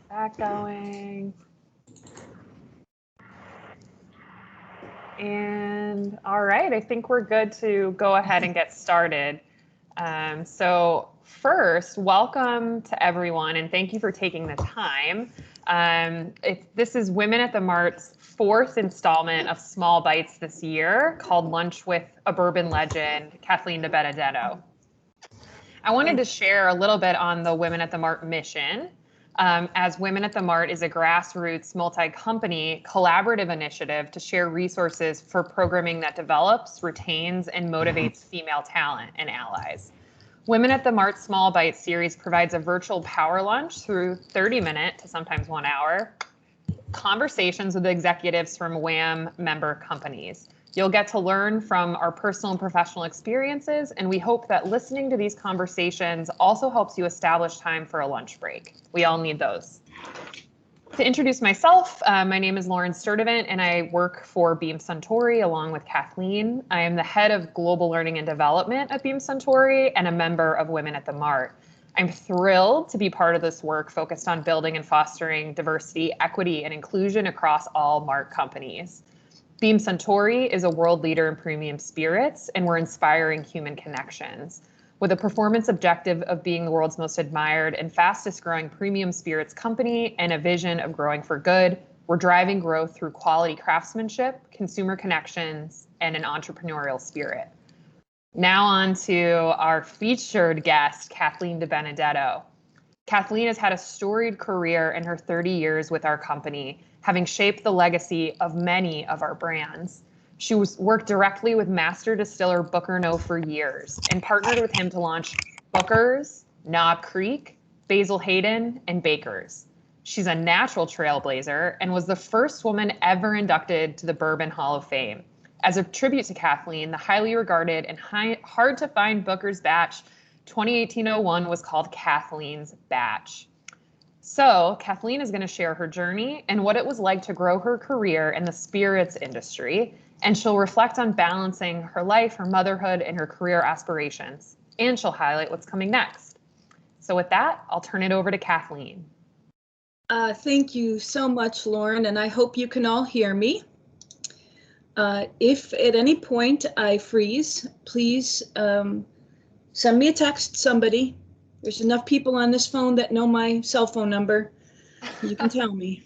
That going. And all right, I think we're good to go ahead and get started. So first, welcome to everyone, and thank you for taking the time. This is Women at the Mart's fourth installment of Small Bites this year, called Lunch with a Bourbon Legend, Kathleen De Benedetto. I wanted to share a little bit on the Women at the Mart mission. As Women at the Mart is a grassroots, multi-company collaborative initiative to share resources for programming that develops, retains, and motivates female talent and allies. Women at the Mart Small Bite series provides a virtual power lunch through 30-minute to sometimes 1 hour conversations with executives from WAM member companies. You'll get to learn from our personal and professional experiences, and we hope that listening to these conversations also helps you establish time for a lunch break. We all need those. To introduce myself, my name is Lauren Sturdivant, and I work for Beam Suntory along with Kathleen. I am the head of Global Learning and Development at Beam Suntory and a member of Women at the Mart. I'm thrilled to be part of this work focused on building and fostering diversity, equity, and inclusion across all Mart companies. Beam Suntory is a world leader in premium spirits, and we're inspiring human connections. With a performance objective of being the world's most admired and fastest growing premium spirits company and a vision of growing for good, we're driving growth through quality craftsmanship, consumer connections, and an entrepreneurial spirit. Now on to our featured guest, Kathleen De Benedetto. Kathleen has had a storied career in her 30 years with our company, having shaped the legacy of many of our brands. She worked directly with master distiller Booker Noe for years and partnered with him to launch Booker's, Knob Creek, Basil Hayden, and Baker's. She's a natural trailblazer and was the first woman ever inducted to the Bourbon Hall of Fame. As a tribute to Kathleen, the highly regarded and hard to find Booker's batch 2018-01 was called Kathleen's Batch. So Kathleen is going to share her journey and what it was like to grow her career in the spirits industry, and she'll reflect on balancing her life, her motherhood, and her career aspirations. And she'll highlight what's coming next. So with that, I'll turn it over to Kathleen. Thank you so much, Lauren, and I hope you can all hear me. If at any point I freeze, please send me a text, somebody. There's enough people on this phone that know my cell phone number. You can tell me.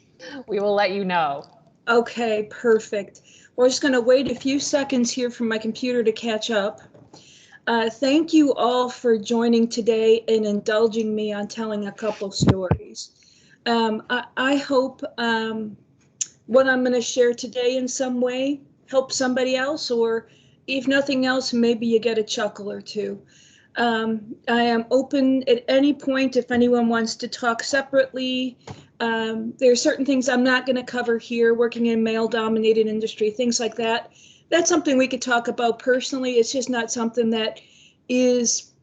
We will let you know. Okay, perfect. We're just going to wait a few seconds here for my computer to catch up. Thank you all for joining today and indulging me on telling a couple stories. I hope what I'm going to share today in some way help somebody else, or if nothing else, maybe you get a chuckle or two. I am open at any point if anyone wants to talk separately. There are certain things I'm not going to cover here, working in male-dominated industry, things like that. That's something we could talk about personally. It's just not something that is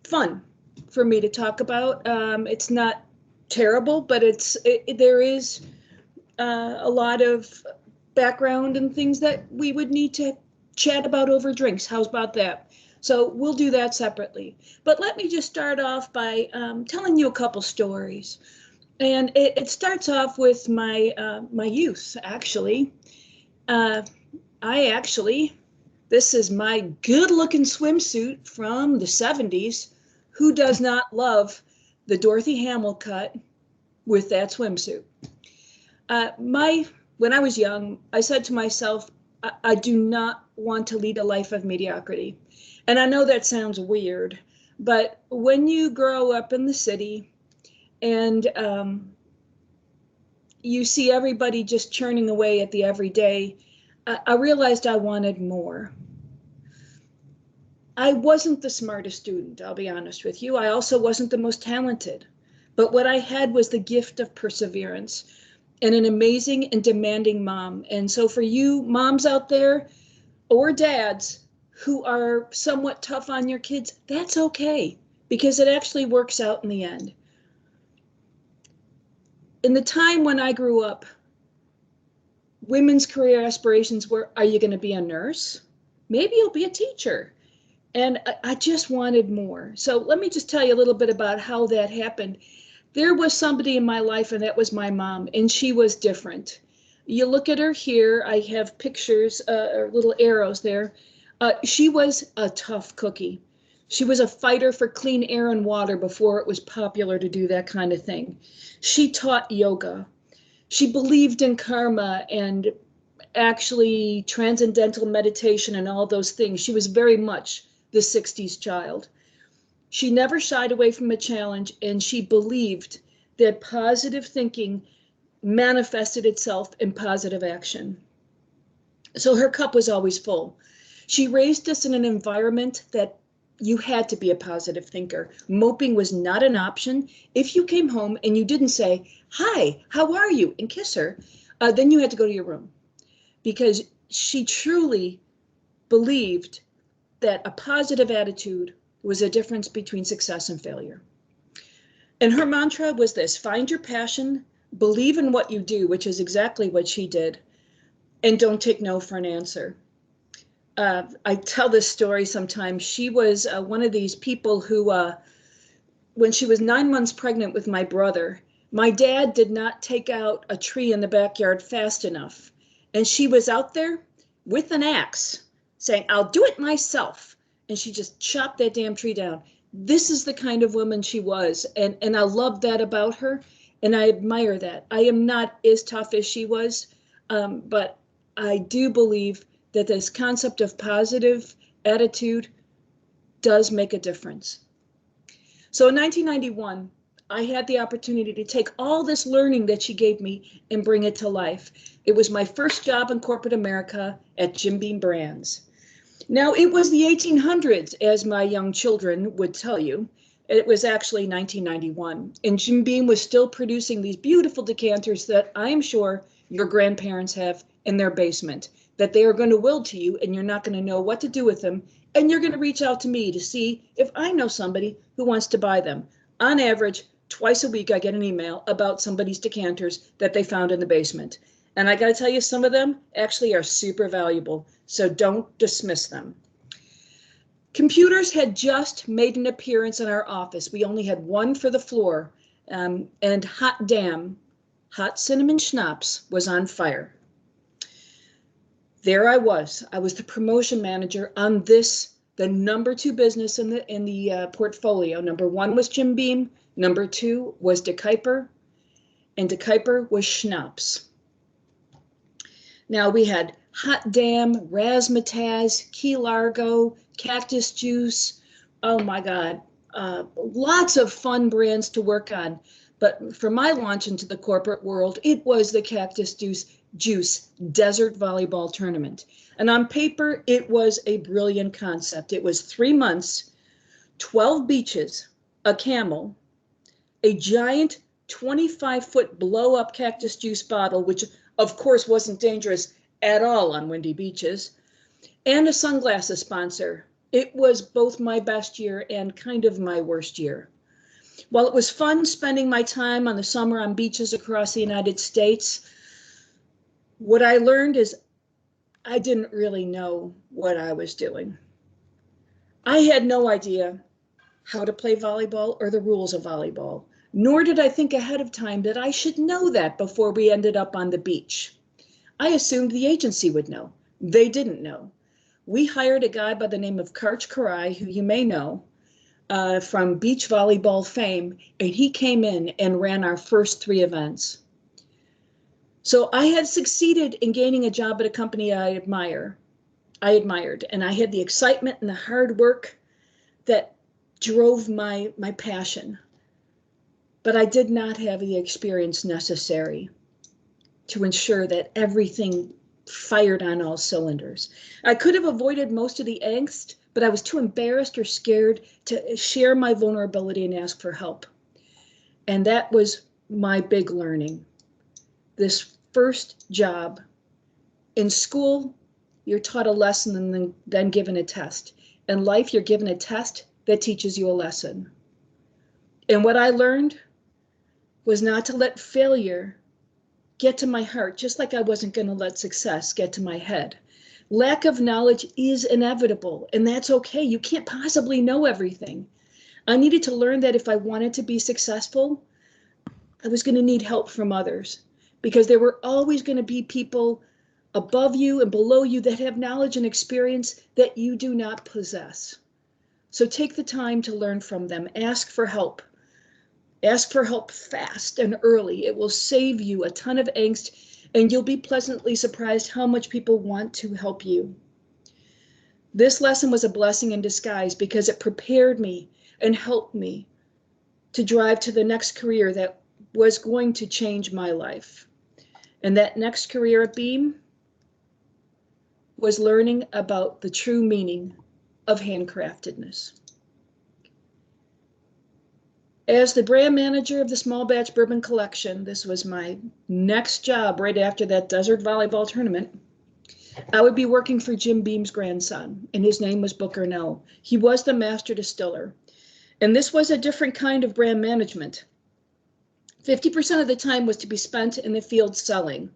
fun for me to talk about. It's not terrible, but there is a lot of background and things that we would need to chat about over drinks. How's about that? So we'll do that separately. But let me just start off by telling you a couple stories. And it starts off with my youth, actually. This is my good-looking swimsuit from the 70s. Who does not love the Dorothy Hamill cut with that swimsuit? When I was young, I said to myself, I do not want to lead a life of mediocrity. And I know that sounds weird, but when you grow up in the city and you see everybody just churning away at the everyday, I realized I wanted more. I wasn't the smartest student, I'll be honest with you. I also wasn't the most talented, but what I had was the gift of perseverance and an amazing and demanding mom. And so for you moms out there or dads who are somewhat tough on your kids, that's okay, because it actually works out in the end. In the time when I grew up, women's career aspirations were, are you going to be a nurse? Maybe you'll be a teacher. And I just wanted more. So let me just tell you a little bit about how that happened. There was somebody in my life, and that was my mom, and she was different. You look at her here, I have pictures, or little arrows there. She was a tough cookie. She was a fighter for clean air and water before it was popular to do that kind of thing. She taught yoga. She believed in karma and actually transcendental meditation and all those things. She was very much the 60s child. She never shied away from a challenge, and she believed that positive thinking manifested itself in positive action. So her cup was always full. She raised us in an environment that you had to be a positive thinker. Moping was not an option. If you came home and you didn't say, "Hi, how are you?" and kiss her, then you had to go to your room, because she truly believed that a positive attitude was a difference between success and failure. And her mantra was this: find your passion, believe in what you do, which is exactly what she did, and don't take no for an answer. I tell this story sometimes. She was one of these people who, when she was 9 months pregnant with my brother, my dad did not take out a tree in the backyard fast enough. And she was out there with an axe saying, "I'll do it myself." And she just chopped that damn tree down. This is the kind of woman she was. And I love that about her. And I admire that. I am not as tough as she was, but I do believe that this concept of positive attitude does make a difference. So in 1991, I had the opportunity to take all this learning that she gave me and bring it to life. It was my first job in corporate America at Jim Beam Brands. Now, it was the 1800s, as my young children would tell you. It was actually 1991, and Jim Beam was still producing these beautiful decanters that I'm sure your grandparents have in their basement, that they are going to will to you, and you're not going to know what to do with them, and you're going to reach out to me to see if I know somebody who wants to buy them. On average, twice a week, I get an email about somebody's decanters that they found in the basement. And I got to tell you, some of them actually are super valuable, so don't dismiss them. Computers had just made an appearance in our office. We only had one for the floor, and hot damn, hot cinnamon schnapps was on fire. There I was the promotion manager on this, the number 2 business in the portfolio. Number 1 was Jim Beam, number 2 was De Kuyper, and De Kuyper was schnapps. Now we had Hot Damn, Razzmatazz, Key Largo, Cactus Juice. Oh my God, lots of fun brands to work on. But for my launch into the corporate world, it was the Cactus Juice Desert Volleyball Tournament. And on paper, it was a brilliant concept. It was 3 months, 12 beaches, a camel, a giant 25-foot blow-up Cactus Juice bottle, which of course wasn't dangerous at all on windy beaches, and a sunglasses sponsor. It was both my best year and kind of my worst year. While it was fun spending my time on the summer on beaches across the United States, what I learned is I didn't really know what I was doing. I had no idea how to play volleyball or the rules of volleyball, nor did I think ahead of time that I should know that before we ended up on the beach. I assumed the agency would know. They didn't know. We hired a guy by the name of Karch Karai, who you may know, from beach volleyball fame, and he came in and ran our first 3 events. So I had succeeded in gaining a job at a company I admired, and I had the excitement and the hard work that drove my passion. But I did not have the experience necessary to ensure that everything fired on all cylinders. I could have avoided most of the angst, but I was too embarrassed or scared to share my vulnerability and ask for help. And that was my big learning. This first job. In school, you're taught a lesson and then given a test. In life, you're given a test that teaches you a lesson. And what I learned was not to let failure get to my heart, just like I wasn't going to let success get to my head. Lack of knowledge is inevitable, and that's okay. You can't possibly know everything. I needed to learn that if I wanted to be successful, I was going to need help from others, because there were always going to be people above you and below you that have knowledge and experience that you do not possess. So take the time to learn from them. Ask for help. Ask for help fast and early. It will save you a ton of angst, and you'll be pleasantly surprised how much people want to help you. This lesson was a blessing in disguise because it prepared me and helped me to drive to the next career that was going to change my life. And that next career at Beam was learning about the true meaning of handcraftedness. As the brand manager of the small batch bourbon collection, this was my next job right after that desert volleyball tournament. I would be working for Jim Beam's grandson, and his name was Booker Noe. He was the master distiller. And this was a different kind of brand management. 50% of the time was to be spent in the field selling,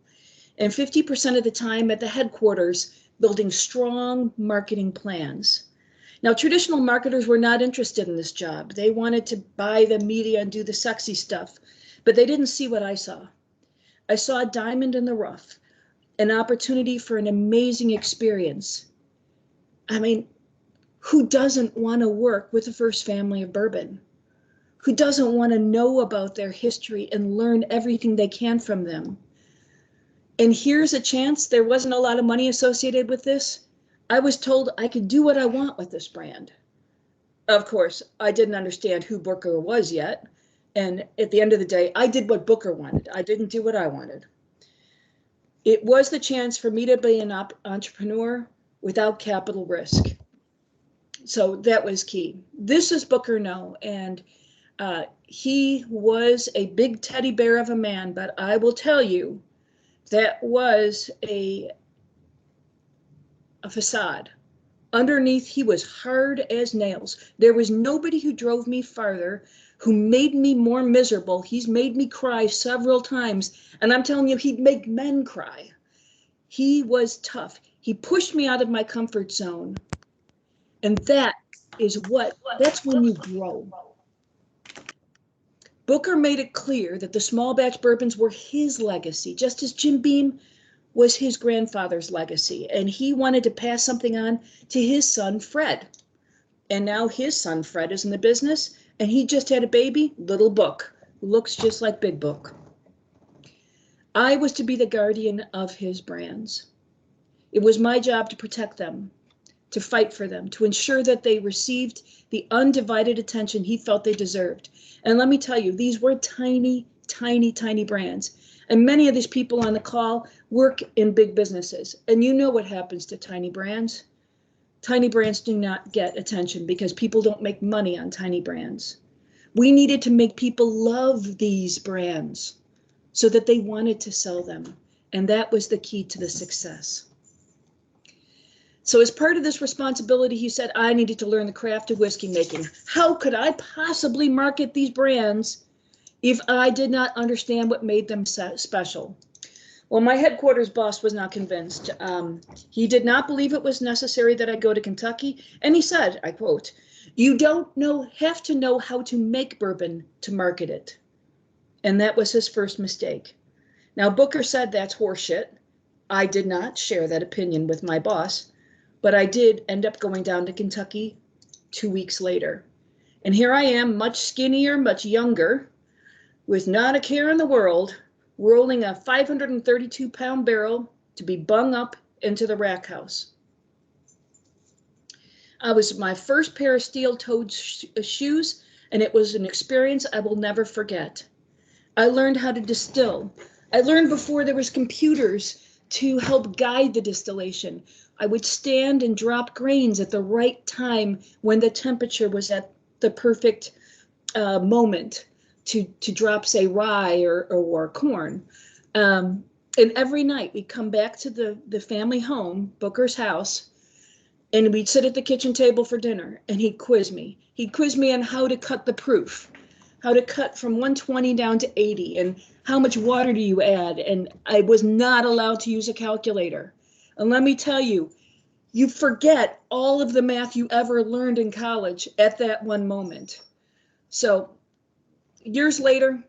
and 50% of the time at the headquarters building strong marketing plans. Now, traditional marketers were not interested in this job. They wanted to buy the media and do the sexy stuff, but they didn't see what I saw. I saw a diamond in the rough, an opportunity for an amazing experience. I mean, who doesn't want to work with the first family of bourbon? Who doesn't want to know about their history and learn everything they can from them? And here's a chance. There wasn't a lot of money associated with this. I was told I could do what I want with this brand. Of course, I didn't understand who Booker was yet. And at the end of the day, I did what Booker wanted. I didn't do what I wanted. It was the chance for me to be an entrepreneur without capital risk. So that was key. This is Booker Noe, and he was a big teddy bear of a man, but I will tell you, that was a facade. Underneath, he was hard as nails. There was nobody who drove me farther, who made me more miserable. He's made me cry several times, and I'm telling you, he'd make men cry. He was tough. He pushed me out of my comfort zone, and that's when you grow. Booker made it clear that the small batch bourbons were his legacy, just as Jim Beam was his grandfather's legacy. And he wanted to pass something on to his son, Fred. And now his son, Fred, is in the business, and he just had a baby, little Book, who looks just like Big Book. I was to be the guardian of his brands. It was my job to protect them, to fight for them, to ensure that they received the undivided attention he felt they deserved. And let me tell you, these were tiny, tiny, tiny brands. And many of these people on the call work in big businesses. And you know what happens to tiny brands. Tiny brands do not get attention because people don't make money on tiny brands. We needed to make people love these brands so that they wanted to sell them. And that was the key to the success. So as part of this responsibility, he said, I needed to learn the craft of whiskey making. How could I possibly market these brands if I did not understand what made them special? Well, my headquarters boss was not convinced. He did not believe it was necessary that I go to Kentucky. And he said, I quote, you don't have to know how to make bourbon to market it. And that was his first mistake. Now, Booker said that's horseshit. I did not share that opinion with my boss. But I did end up going down to Kentucky 2 weeks later. And here I am, much skinnier, much younger, with not a care in the world, rolling a 532-pound barrel to be bung up into the rack house. I was my first pair of steel-toed shoes, and it was an experience I will never forget. I learned how to distill. I learned before there was computers to help guide the distillation. I would stand and drop grains at the right time when the temperature was at the perfect moment to drop, say, rye or corn. And every night we'd come back to the family home, Booker's house, and we'd sit at the kitchen table for dinner, and he'd quiz me. He'd quiz me on how to cut the proof, how to cut from 120 down to 80, and how much water do you add? And I was not allowed to use a calculator. And let me tell you, you forget all of the math you ever learned in college at that one moment. So years later,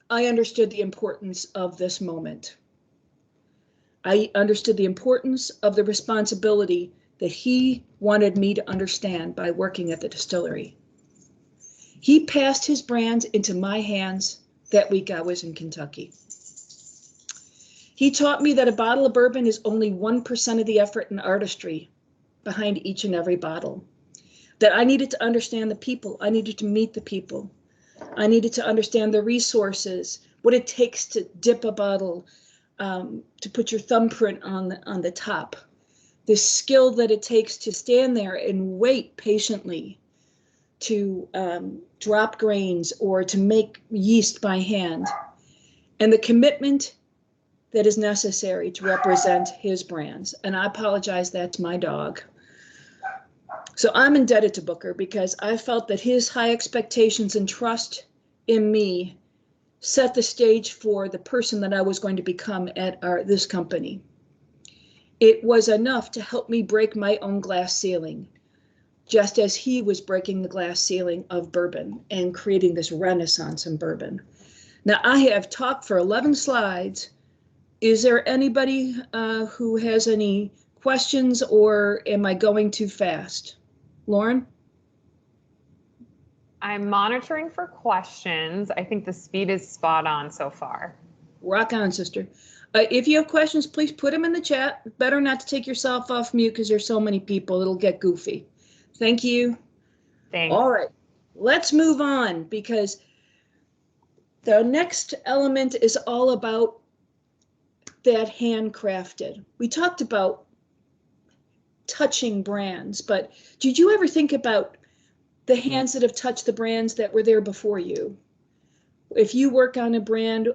I understood the importance of this moment. I understood the importance of the responsibility that he wanted me to understand by working at the distillery. He passed his brands into my hands that week I was in Kentucky. He taught me that a bottle of bourbon is only 1% of the effort and artistry behind each and every bottle. That I needed to understand the people. I needed to meet the people. I needed to understand the resources, what it takes to dip a bottle, to put your thumbprint on the top. The skill that it takes to stand there and wait patiently to drop grains or to make yeast by hand. And the commitment that is necessary to represent his brands. And I apologize, that's my dog. So I'm indebted to Booker because I felt that his high expectations and trust in me set the stage for the person that I was going to become at this company. It was enough to help me break my own glass ceiling, just as he was breaking the glass ceiling of bourbon and creating this renaissance in bourbon. Now I have talked for 11 slides. Is there anybody who has any questions, or am I going too fast? Lauren? I'm monitoring for questions. I think the speed is spot on so far. Rock on, sister. If you have questions, please put them in the chat. Better not to take yourself off mute because there's so many people. It'll get goofy. Thank you. Thanks. All right, let's move on because the next element is all about that handcrafted. We talked about touching brands, but did you ever think about the hands that have touched the brands that were there before you? If you work on a brand,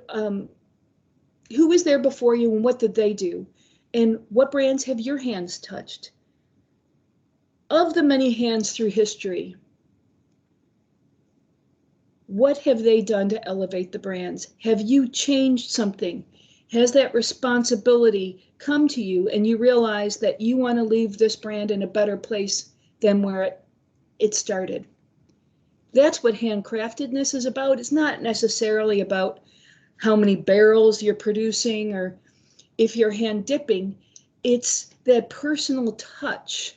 who was there before you and what did they do? And what brands have your hands touched? Of the many hands through history, what have they done to elevate the brands? Have you changed something? Has that responsibility come to you and you realize that you want to leave this brand in a better place than where it started? That's what handcraftedness is about. It's not necessarily about how many barrels you're producing or if you're hand dipping. It's that personal touch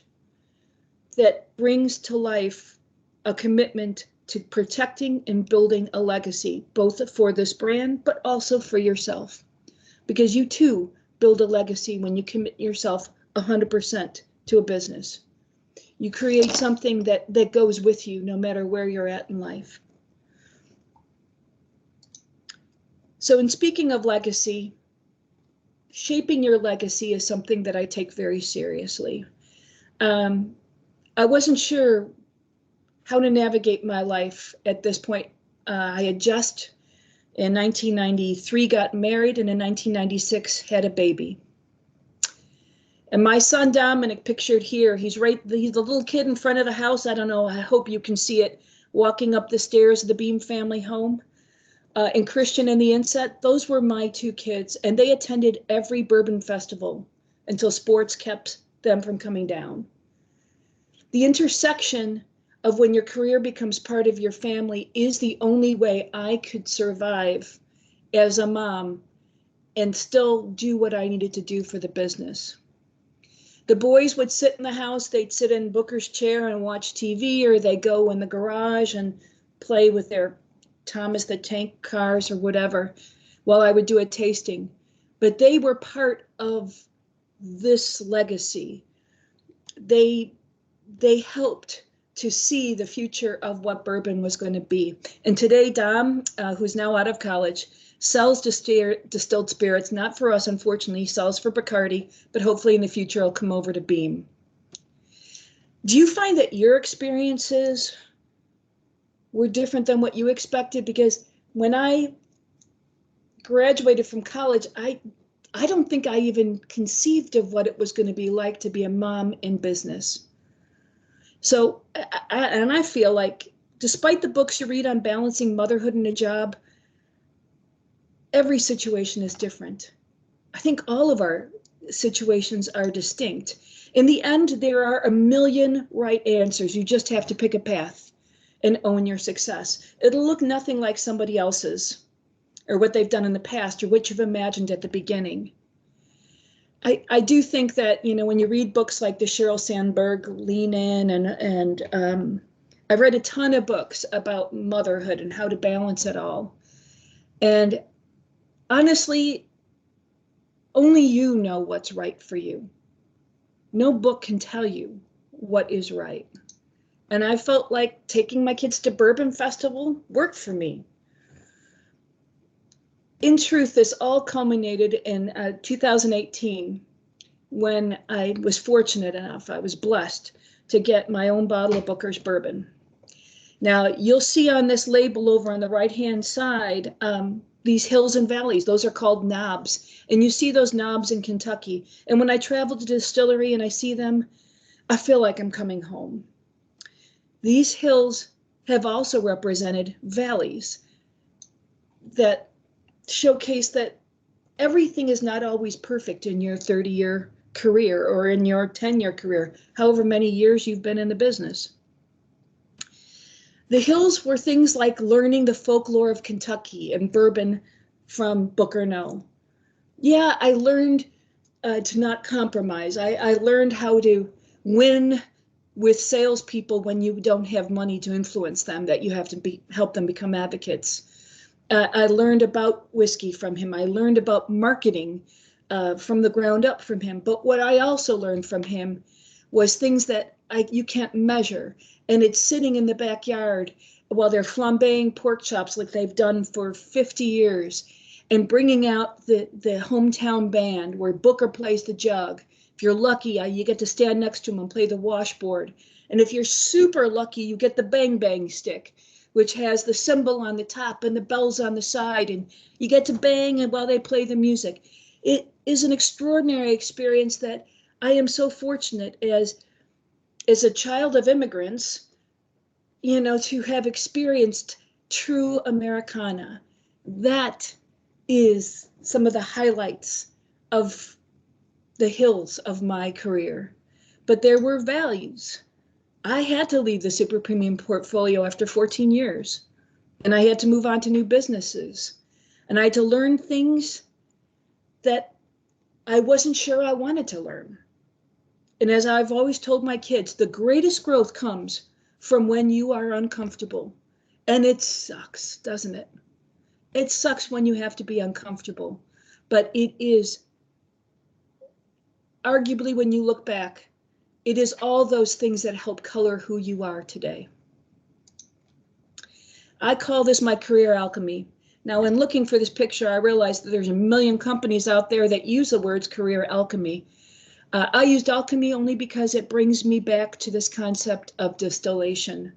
that brings to life a commitment to protecting and building a legacy, both for this brand, but also for yourself. Because you too build a legacy when you commit yourself 100% to a business. You create something that goes with you no matter where you're at in life. So in speaking of legacy, shaping your legacy is something that I take very seriously. I wasn't sure how to navigate my life at this point. I had just in 1993 got married and in 1996 had a baby. And my son Dominic, pictured here, he's the little kid in front of the house. I don't know, I hope you can see it, walking up the stairs of the Beam family home. And Christian and the inset, those were my two kids, and they attended every bourbon festival until sports kept them from coming down. The intersection of when your career becomes part of your family is the only way I could survive as a mom and still do what I needed to do for the business. The boys would sit in the house, they'd sit in Booker's chair and watch TV, or they go in the garage and play with their Thomas the Tank cars or whatever, while I would do a tasting. But they were part of this legacy. They helped to see the future of what bourbon was going to be. And today, Dom, who's now out of college, sells distilled spirits, not for us, unfortunately, he sells for Bacardi, but hopefully in the future he'll come over to Beam. Do you find that your experiences were different than what you expected? Because when I graduated from college, I don't think I even conceived of what it was going to be like to be a mom in business. So, I feel like despite the books you read on balancing motherhood and a job, every situation is different. I think all of our situations are distinct. In the end, there are a million right answers. You just have to pick a path and own your success. It'll look nothing like somebody else's or what they've done in the past or what you've imagined at the beginning. I do think that, you know, when you read books like the Sheryl Sandberg, Lean In, and I've read a ton of books about motherhood and how to balance it all. And honestly, only you know what's right for you. No book can tell you what is right. And I felt like taking my kids to Bourbon Festival worked for me. In truth, this all culminated in 2018 when I was fortunate enough, I was blessed to get my own bottle of Booker's bourbon. Now, you'll see on this label over on the right-hand side, these hills and valleys. Those are called knobs. And you see those knobs in Kentucky. And when I travel to the distillery and I see them, I feel like I'm coming home. These hills have also represented valleys that showcase that everything is not always perfect in your 30-year career or in your 10-year career, however many years you've been in the business. The hills were things like learning the folklore of Kentucky and bourbon from Booker Noe. Yeah, I learned to not compromise. I learned how to win with salespeople when you don't have money to influence them, that you have to help them become advocates. I learned about whiskey from him. I learned about marketing from the ground up from him. But what I also learned from him was things that you can't measure. And it's sitting in the backyard while they're flambeing pork chops like they've done for 50 years and bringing out the hometown band where Booker plays the jug. If you're lucky, you get to stand next to him and play the washboard. And if you're super lucky, you get the bang bang stick, which has the cymbal on the top and the bells on the side, and you get to bang and while they play the music. It is an extraordinary experience that I am so fortunate as a child of immigrants, you know, to have experienced true Americana. That is some of the highlights of the hills of my career. But there were values. I had to leave the super premium portfolio after 14 years, and I had to move on to new businesses. And I had to learn things that I wasn't sure I wanted to learn. And as I've always told my kids, the greatest growth comes from when you are uncomfortable. And it sucks, doesn't it? It sucks when you have to be uncomfortable, but it is arguably, when you look back, it is all those things that help color who you are today. I call this my career alchemy. Now, in looking for this picture, I realized that there's a million companies out there that use the words career alchemy. I used alchemy only because it brings me back to this concept of distillation.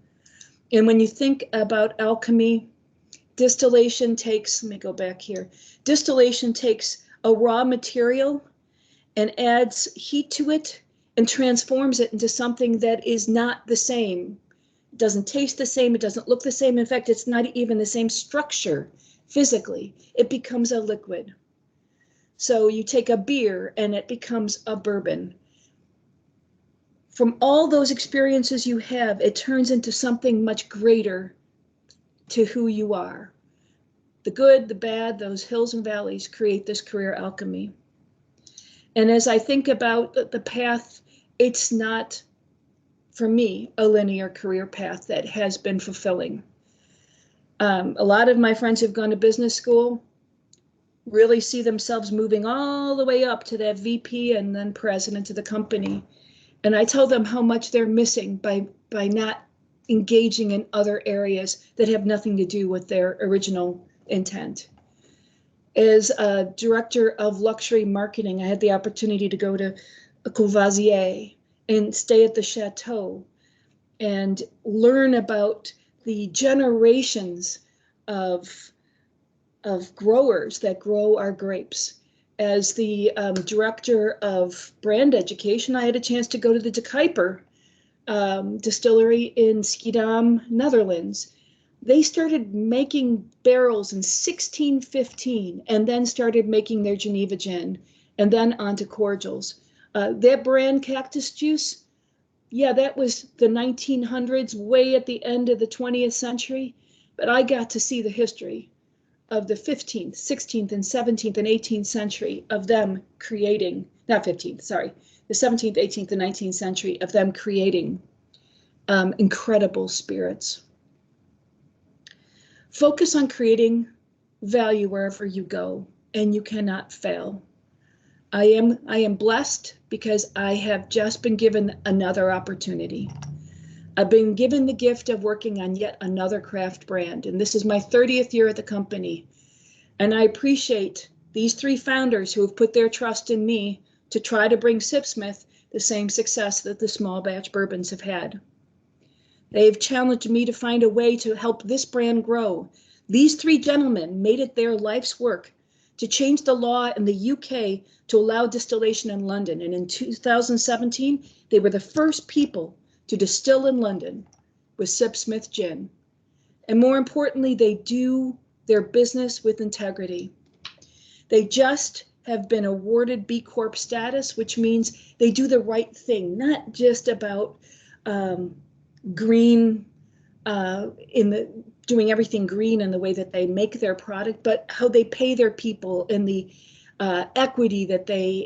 And when you think about alchemy, distillation takes, let me go back here. Distillation takes a raw material and adds heat to it and transforms it into something that is not the same. It doesn't taste the same. It doesn't look the same. In fact, it's not even the same structure physically. It becomes a liquid. So you take a beer and it becomes a bourbon. From all those experiences you have, it turns into something much greater to who you are. The good, the bad, those hills and valleys create this career alchemy. And as I think about the path, it's not, for me, a linear career path that has been fulfilling. A lot of my friends who've gone to business school really see themselves moving all the way up to that VP and then president of the company. And I tell them how much they're missing by not engaging in other areas that have nothing to do with their original intent. As a director of luxury marketing, I had the opportunity to go to Courvoisier and stay at the chateau and learn about the generations of growers that grow our grapes. As the director of brand education, I had a chance to go to the De Kuyper distillery in Schiedam, Netherlands. They started making barrels in 1615 and then started making their Geneva gin and then onto cordials. That brand Cactus Juice, yeah, that was the 1900s, way at the end of the 20th century. But I got to see the history of the 15th, 16th, and 17th, and 18th century of them creating, not 15th, sorry, the 17th, 18th, and 19th century of them creating incredible spirits. Focus on creating value wherever you go, and you cannot fail. I am blessed because I have just been given another opportunity. I've been given the gift of working on yet another craft brand, and this is my 30th year at the company. And I appreciate these three founders who have put their trust in me to try to bring Sipsmith the same success that the small batch bourbons have had. They've challenged me to find a way to help this brand grow. These three gentlemen made it their life's work to change the law in the UK to allow distillation in London. And in 2017, they were the first people to distill in London with Sipsmith gin. And more importantly, they do their business with integrity. They just have been awarded B Corp status, which means they do the right thing, not just about green doing everything green in the way that they make their product, but how they pay their people and the equity that they,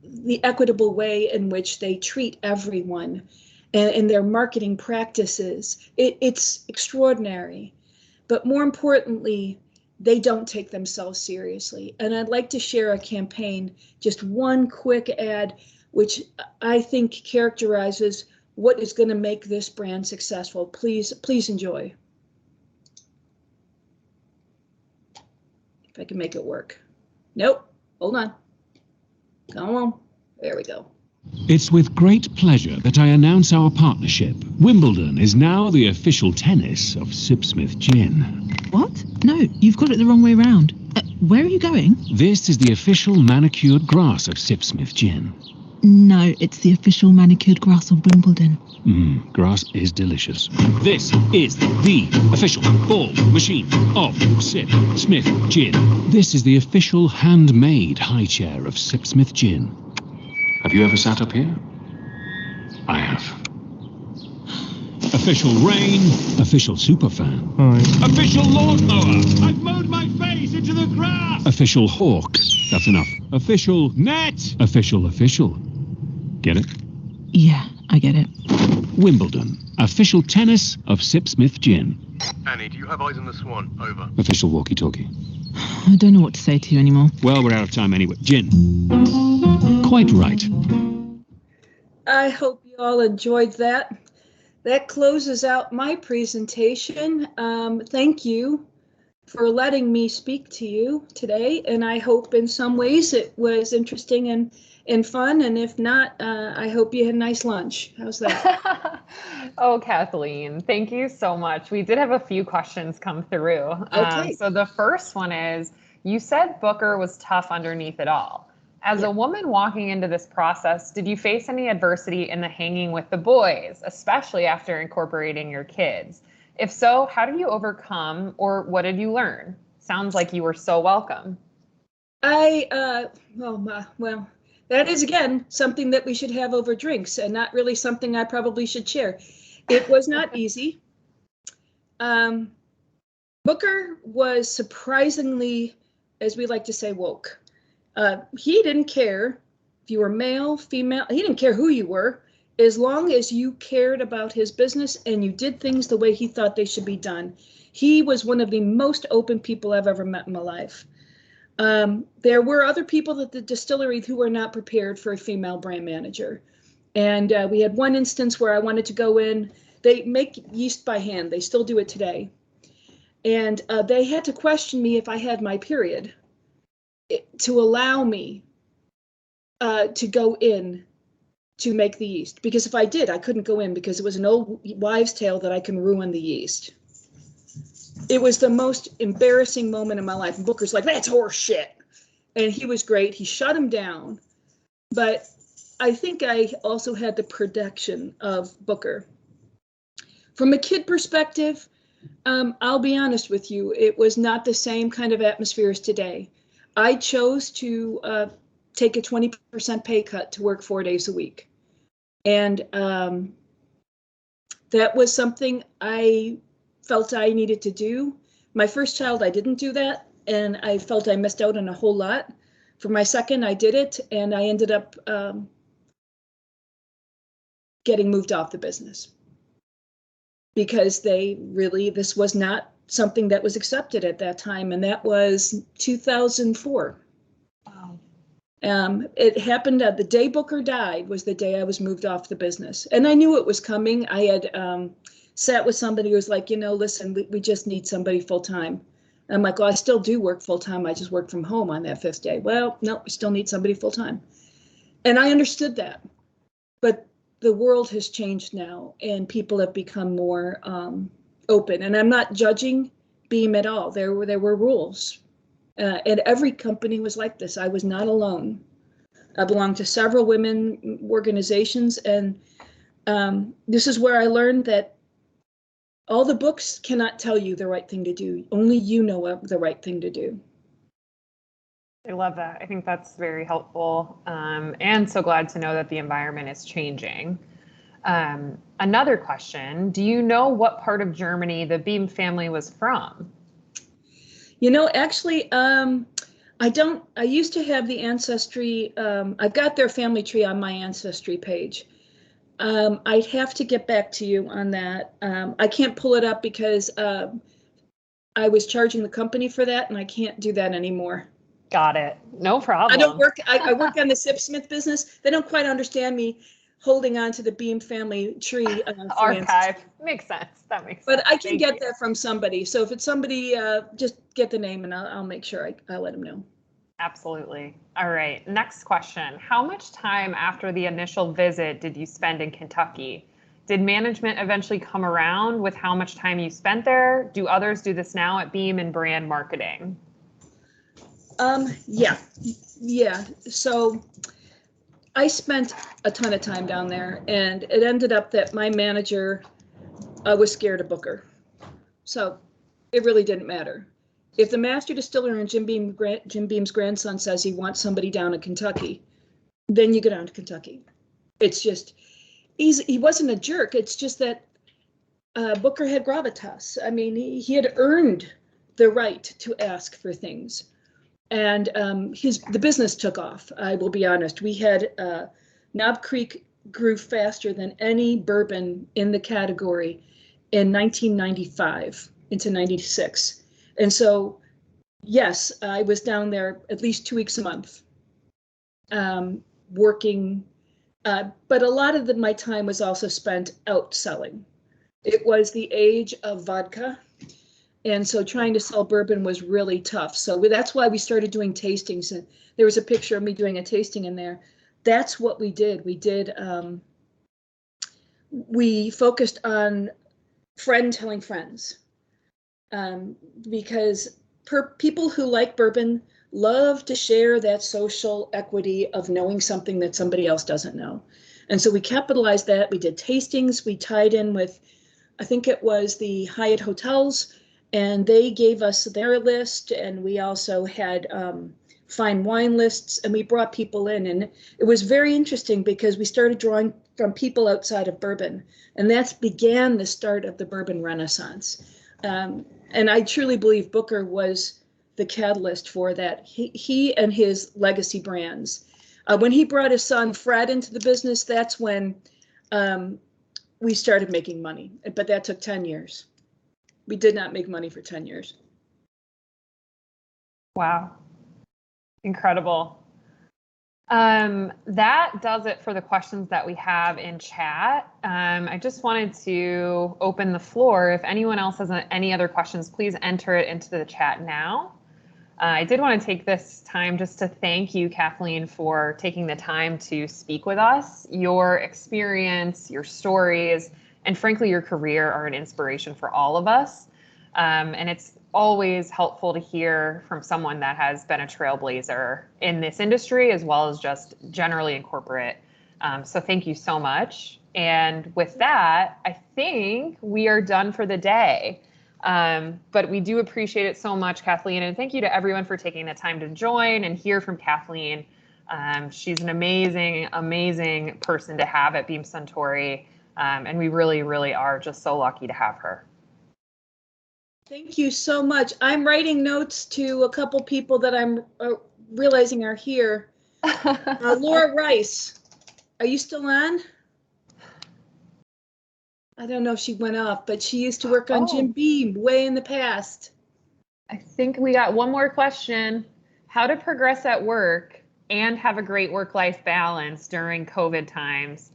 the equitable way in which they treat everyone and their marketing practices. It's extraordinary, but more importantly, they don't take themselves seriously. And I'd like to share a campaign, just one quick ad, which I think characterizes what is going to make this brand successful. Please enjoy. If I can make it work. Nope, hold on. Come on, there we go. It's with great pleasure that I announce our partnership. Wimbledon is now the official tennis of Sipsmith Gin. What? No, you've got it the wrong way round. Where are you going? This is the official manicured grass of Sipsmith Gin. No, it's the official manicured grass of Wimbledon. Grass is delicious. This is the official ball machine of Sipsmith Gin. This is the official handmade high chair of Sipsmith Gin. Have you ever sat up here? I have. Official rain, official superfan. Hi. Official lawnmower. I've mowed my face into the grass. Official hawk. That's enough. Official net. Official. Get it? Yeah, I get it. Wimbledon, official tennis of Sipsmith Gin. Annie, do you have eyes on the swan? Over. Official walkie-talkie. I don't know what to say to you anymore. Well, we're out of time anyway. Gin. Quite right. I hope you all enjoyed that. That closes out my presentation. Thank you for letting me speak to you today, and I hope in some ways it was interesting and fun, and if not, I hope you had a nice lunch. How's that? Oh, Kathleen, thank you so much. We did have a few questions come through. Okay. So the first one is, you said Booker was tough underneath it all. As a woman walking into this process, did you face any adversity in the hanging with the boys, especially after incorporating your kids? If so, how did you overcome, or what did you learn? Sounds like you were so welcome. Well, that is, again, something that we should have over drinks and not really something I probably should share. It was not easy. Booker was surprisingly, as we like to say, woke. He didn't care if you were male, female, he didn't care who you were, as long as you cared about his business and you did things the way he thought they should be done. He was one of the most open people I've ever met in my life. There were other people at the distillery who were not prepared for a female brand manager. And we had one instance where I wanted to go in. They make yeast by hand. They still do it today. And they had to question me if I had my period to allow me to go in to make the yeast. Because if I did, I couldn't go in because it was an old wives' tale that I can ruin the yeast. It was the most embarrassing moment in my life. And Booker's like, that's horse shit. And he was great. He shut him down. But I think I also had the protection of Booker. From a kid perspective, I'll be honest with you, it was not the same kind of atmosphere as today. I chose to take a 20% pay cut to work 4 days a week. And that was something I felt I needed to do. My first child, I didn't do that, and I felt I missed out on a whole lot. For my second, I did it, and I ended up getting moved off the business because this was not something that was accepted at that time, and that was 2004. Wow. It happened the day Booker died was the day I was moved off the business, and I knew it was coming. I had sat with somebody who was like, listen, we just need somebody full time. I'm like, well, I still do work full time. I just work from home on that 5th day. Well, no, we still need somebody full time. And I understood that. But the world has changed now, and people have become more open. And I'm not judging Beam at all. There were rules. And every company was like this. I was not alone. I belonged to several women organizations. And this is where I learned that all the books cannot tell you the right thing to do. Only you know the right thing to do. I love that. I think that's very helpful, and so glad to know that the environment is changing. Another question, do you know what part of Germany the Beam family was from? Actually, I don't. I used to have the ancestry. I've got their family tree on my ancestry page. I'd have to get back to you on that. I can't pull it up because I was charging the company for that, and I can't do that anymore. Got it. No problem. I don't work. I work on the Sipsmith business. They don't quite understand me holding on to the Beam family tree archive. Makes sense. That makes sense. But I can get that from somebody. So if it's somebody, just get the name, and I'll make sure I let them know. Absolutely. All right. Next question. How much time after the initial visit did you spend in Kentucky? Did management eventually come around with how much time you spent there? Do others do this now at Beam in brand marketing? Yeah. So I spent a ton of time down there, and it ended up that my manager was scared of Booker. So it really didn't matter. If the master distiller and Jim Beam's grandson says he wants somebody down in Kentucky, then you go down to Kentucky. It's just, he wasn't a jerk. It's just that Booker had gravitas. I mean, he had earned the right to ask for things. And the business took off. I will be honest. We had Knob Creek grew faster than any bourbon in the category in 1995 into 96. And so, yes, I was down there at least 2 weeks a month working. But a lot of my time was also spent out selling. It was the age of vodka. And so trying to sell bourbon was really tough. So that's why we started doing tastings. And there was a picture of me doing a tasting in there. That's what we did. We focused on friend telling friends. Because people who like bourbon love to share that social equity of knowing something that somebody else doesn't know. And so we capitalized that. We did tastings. We tied in with, I think it was the Hyatt hotels, and they gave us their list. And we also had fine wine lists, and we brought people in. And it was very interesting because we started drawing from people outside of bourbon. And that began the start of the bourbon renaissance. And I truly believe Booker was the catalyst for that. He and his legacy brands. When he brought his son Fred into the business, that's when we started making money. But that took 10 years. We did not make money for 10 years. Wow. Incredible. That does it for the questions that we have in chat. I just wanted to open the floor. If anyone else has any other questions, please enter it into the chat now. I did want to take this time just to thank you, Kathleen, for taking the time to speak with us. Your experience, your stories, and frankly, your career are an inspiration for all of us. And it's always helpful to hear from someone that has been a trailblazer in this industry as well as just generally in corporate. So thank you so much. And with that, I think we are done for the day. But we do appreciate it so much, Kathleen, and thank you to everyone for taking the time to join and hear from Kathleen. She's an amazing, amazing person to have at Beam Suntory, and we really, really are just so lucky to have her. Thank you so much. I'm writing notes to a couple people that I'm realizing are here. Laura Rice, are you still on? I don't know if she went off, but she used to work on Jim Beam way in the past. I think we got one more question. How to progress at work and have a great work-life balance during COVID times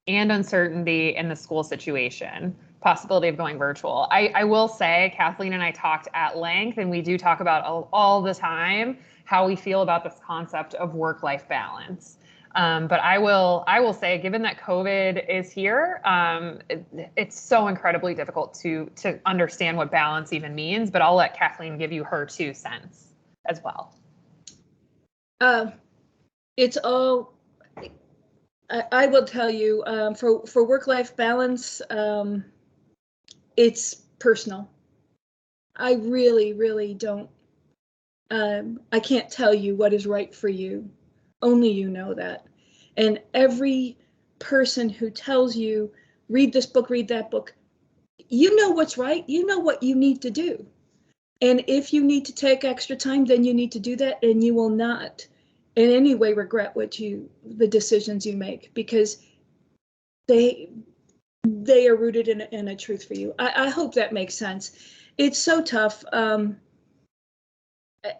and uncertainty in the school situation, possibility of going virtual. I will say, Kathleen and I talked at length, and we do talk about all the time how we feel about this concept of work-life balance. But I will say, given that COVID is here, it's so incredibly difficult to understand what balance even means. But I'll let Kathleen give you her 2 cents as well. It's all. I will tell you, for work-life balance, it's personal. I really, really don't. I can't tell you what is right for you. Only you know that. And every person who tells you, read this book, read that book, you know what's right. You know what you need to do. And if you need to take extra time, then you need to do that, and you will not in any way regret the decisions you make, because they are rooted in a truth for you. I hope that makes sense. It's so tough.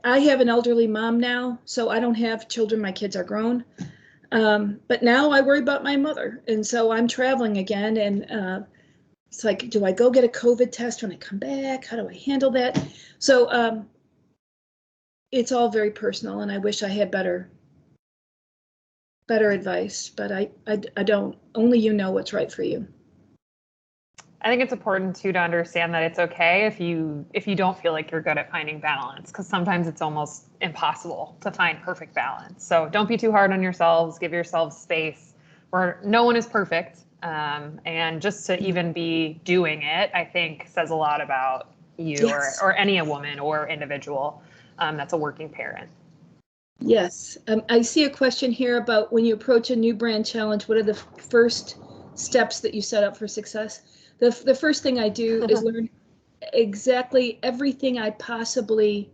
I have an elderly mom now, so I don't have children. My kids are grown. But now I worry about my mother. And so I'm traveling again. And it's like, do I go get a COVID test when I come back? How do I handle that? So it's all very personal. And I wish I had better advice. But I don't. Only you know what's right for you. I think it's important too to understand that it's okay if you don't feel like you're good at finding balance, because sometimes it's almost impossible to find perfect balance. So don't be too hard on yourselves. Give yourselves space. Where no one is perfect, and just to even be doing it, I think says a lot about you. Yes. or any woman or individual that's a working parent. Yes, I see a question here about when you approach a new brand challenge, what are the first steps that you set up for success? The first thing I do is learn exactly everything I possibly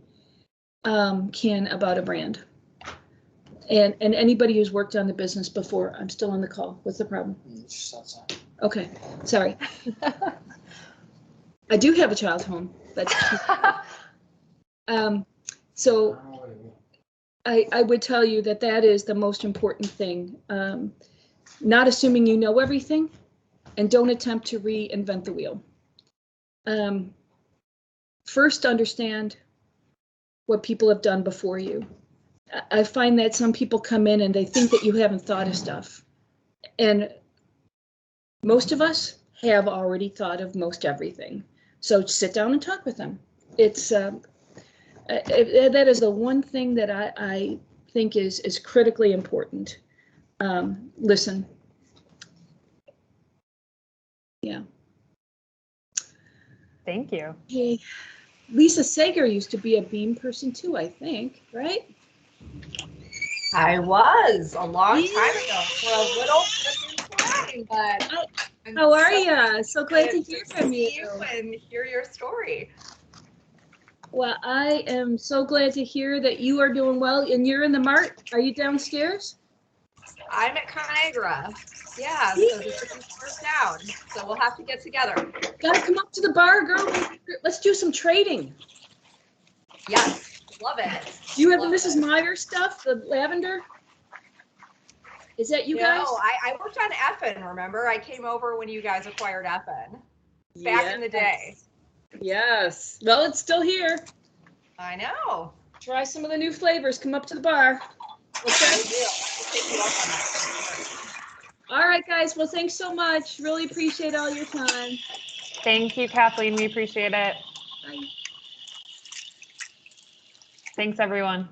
can about a brand. And anybody who's worked on the business before. I'm still on the call. What's the problem? Okay, sorry. I do have a child home. That's so I would tell you that is the most important thing. Not assuming you know everything, and don't attempt to reinvent the wheel. First, understand what people have done before you. I find that some people come in and they think that you haven't thought of stuff. And most of us have already thought of most everything. So sit down and talk with them. It's that is the one thing that I think is critically important. Listen. Yeah. Thank you. Hey, Lisa Sager used to be a Beam person too, I think, right? I was a long time ago for a little time, but how are you? So glad to hear from you and hear your story. Well, I am so glad to hear that you are doing well, and you're in the Mart. Are you downstairs? I'm at Conagra. Yeah, so just a few floors down. So we'll have to get together. Gotta come up to the bar, girl. Let's do some trading. Yes, love it. Do you have the Mrs. Meyer stuff, the lavender? Is that you guys? No, I worked on Effin, remember? I came over when you guys acquired Effin. Back in the day. Yes. Well, it's still here. I know. Try some of the new flavors. Come up to the bar. Okay. All right, guys. Well, thanks so much. Really appreciate all your time. Thank you, Kathleen. We appreciate it. Bye. Thanks, everyone.